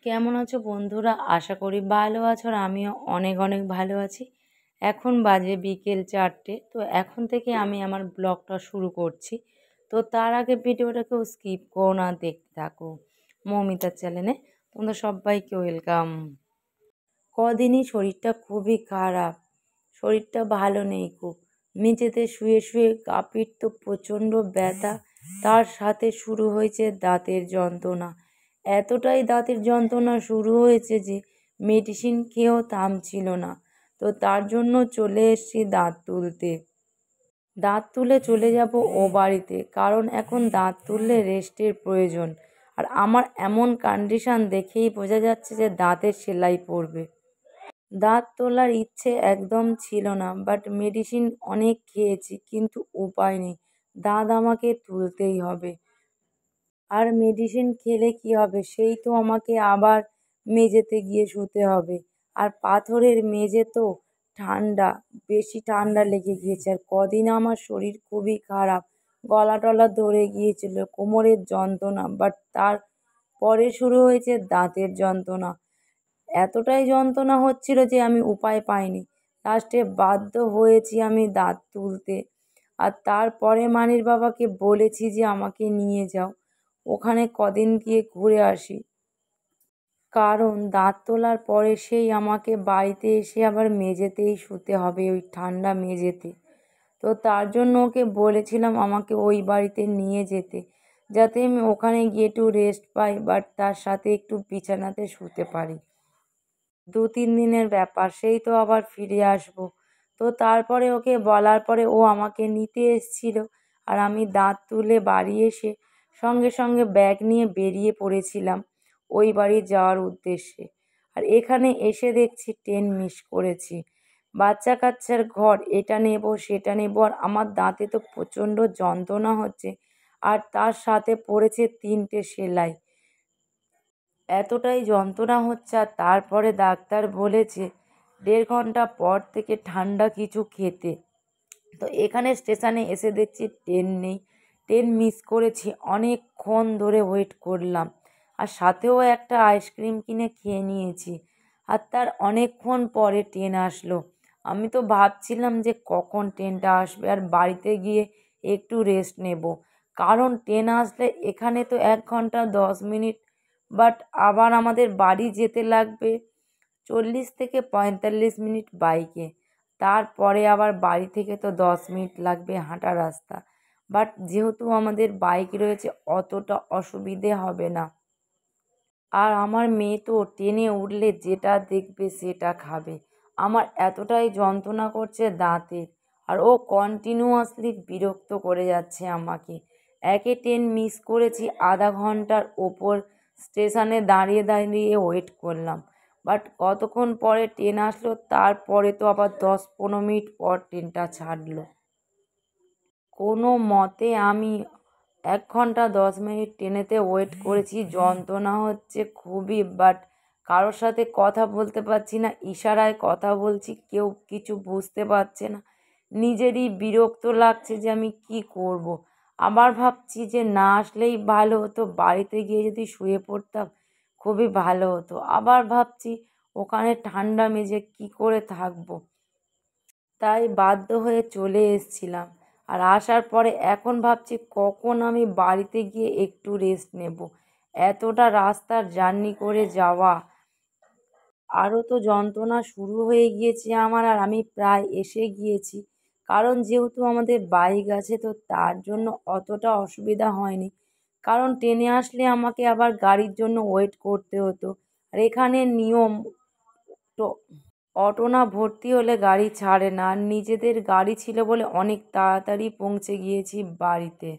কেমন আছো বন্ধুরা? আশা করি ভালো আছো আর আমিও অনেক অনেক ভালো আছি। এখন বাজে বিকেল 4টে। তো এখন থেকে আমি আমার ব্লগটা শুরু করছি। তো তার আগে ভিডিওটাকেও স্কিপ করো না, দেখতে থাকো মৌমিতার চ্যানেলে। তোমরা সবাইকে ওয়েলকাম। কদিনই শরীরটা খুবই খারাপ, শরীরটা ভালো নেই খুব। মেঝেতে শুয়ে শুয়ে গা পিঠ তো প্রচণ্ড ব্যথা, তার সাথে শুরু হয়েছে দাঁতের যন্ত্রণা। এতটাই দাঁতের যন্ত্রণা শুরু হয়েছে যে মেডিসিন খেয়েও থামছিল না। তো তার জন্য চলে এসেছি দাঁত তুলতে। দাঁত তুলে চলে যাব ও বাড়িতে, কারণ এখন দাঁত তুললে রেস্টের প্রয়োজন। আর আমার এমন কন্ডিশন দেখেই বোঝা যাচ্ছে যে দাঁতের সেলাই পড়বে। দাঁত তোলার ইচ্ছে একদম ছিল না, বাট মেডিসিন অনেক খেয়েছি, কিন্তু উপায় নেই, দাঁত আমাকে তুলতেই হবে। আর মেডিসিন খেলে কি হবে, সেই তো আমাকে আবার মেঝেতে গিয়ে শুতে হবে। আর পাথরের মেঝে তো ঠান্ডা, বেশি ঠান্ডা লেগে গিয়েছে। আর কদিন আমার শরীর খুবই খারাপ, গলা টলা ধরে গিয়েছিল, কোমরের যন্ত্রণা, বাট তার পরে শুরু হয়েছে দাঁতের যন্ত্রণা। এতটাই যন্ত্রণা হচ্ছিল যে আমি উপায় পাইনি, লাস্টে বাধ্য হয়েছি আমি দাঁত তুলতে। আর তারপরে মানির বাবাকে বলেছি যে আমাকে নিয়ে যাও, ওখানে কদিন গিয়ে ঘুরে আসি। কারণ দাঁত তোলার পরে সেই আমাকে বাড়িতে এসে আবার মেঝেতেই শুতে হবে, ওই ঠান্ডা মেঝেতে। তো তার জন্য ওকে বলেছিলাম আমাকে ওই বাড়িতে নিয়ে যেতে, যাতে আমি ওখানে গিয়ে একটু রেস্ট পাই, বাট তার সাথে একটু বিছানাতে শুতে পারি। 2-3 দিনের ব্যাপার, সেই তো আবার ফিরে আসবো। তো তারপরে ওকে বলার পরে ও আমাকে নিতে এসেছিল। আর আমি দাঁত তুলে বাড়ি এসে সঙ্গে সঙ্গে ব্যাগ নিয়ে বেরিয়ে পড়েছিলাম ওই বাড়ি যাওয়ার উদ্দেশ্যে। আর এখানে এসে দেখছি ট্রেন মিস করেছি। বাচ্চা কাচ্চার ঘর, এটা নেব সেটা নেব, আর আমার দাঁতে তো প্রচণ্ড যন্ত্রণা হচ্ছে। আর তার সাথে পড়েছে 3টে সেলাই। এতটাই যন্ত্রণা হচ্ছে, আর তারপরে ডাক্তার বলেছে 1.5 ঘন্টা পর থেকে ঠান্ডা কিছু খেতে। তো এখানে স্টেশনে এসে দেখছি ট্রেন নেই, ট্রেন মিস করেছি, অনেকক্ষণ ধরে ওয়েট করলাম। আর সাথেও একটা আইসক্রিম কিনে খেয়ে নিয়েছি। আর তার অনেকক্ষণ পরে ট্রেন আসলো। আমি তো ভাবছিলাম যে কখন ট্রেনটা আসবে আর বাড়িতে গিয়ে একটু রেস্ট নেব, কারণ ট্রেন আসলে এখানে তো 1 ঘন্টা 10 মিনিট, বাট আবার আমাদের বাড়ি যেতে লাগবে 40 থেকে 45 মিনিট বাইকে। তারপরে আবার বাড়ি থেকে তো 10 মিনিট লাগবে হাঁটা রাস্তা। বাট যেহেতু আমাদের বাইক রয়েছে, অতটা অসুবিধে হবে না। আর আমার মেয়ে তো ট্রেনে উঠলে যেটা দেখবে সেটা খাবে। আমার এতটাই যন্ত্রণা করছে দাঁতের, আর ও কন্টিনিউয়াসলি বিরক্ত করে যাচ্ছে আমাকে। একে ট্রেন মিস করেছি, আধা ঘন্টার ওপর স্টেশনে দাঁড়িয়ে দাঁড়িয়ে ওয়েট করলাম। বাট কতক্ষণ পরে ট্রেন আসলো, তারপরে তো আবার 10-15 মিনিট পর ট্রেনটা ছাড়লো। কোনো মতে আমি 1 ঘন্টা 10 মিনিট ট্রেনেতে ওয়েট করেছি, যন্ত্রণা হচ্ছে খুবই, বাট কারোর সাথে কথা বলতে পারছি না, ইশারায় কথা বলছি, কেউ কিছু বুঝতে পারছে না। নিজেরই বিরক্ত লাগছে যে আমি কি করব। আবার ভাবছি যে না আসলেই ভালো হতো, বাড়িতে গিয়ে যদি শুয়ে পড়তাম খুবই ভালো হতো। আবার ভাবছি ওখানে ঠান্ডা মেঝে কি করে থাকবো, তাই বাধ্য হয়ে চলে এসেছিলাম। আর আসার পরে এখন ভাবছি কখন আমি বাড়িতে গিয়ে একটু রেস্ট নেব। এতটা রাস্তার জার্নি করে যাওয়া, আরও তো যন্ত্রণা শুরু হয়ে গিয়েছে আমার, আর আমি প্রায় এসে গিয়েছি। কারণ যেহেতু আমাদের বাইক আছে, তো তার জন্য অতটা অসুবিধা হয়নি। কারণ ট্রেনে আসলে আমাকে আবার গাড়ির জন্য ওয়েট করতে হতো। আর এখানে নিয়ম, তো অটো না ভর্তি হলে গাড়ি ছাড়ে না। আর নিজেদের গাড়ি ছিল বলে অনেক তাড়াতাড়ি পৌঁছে গিয়েছি বাড়িতে।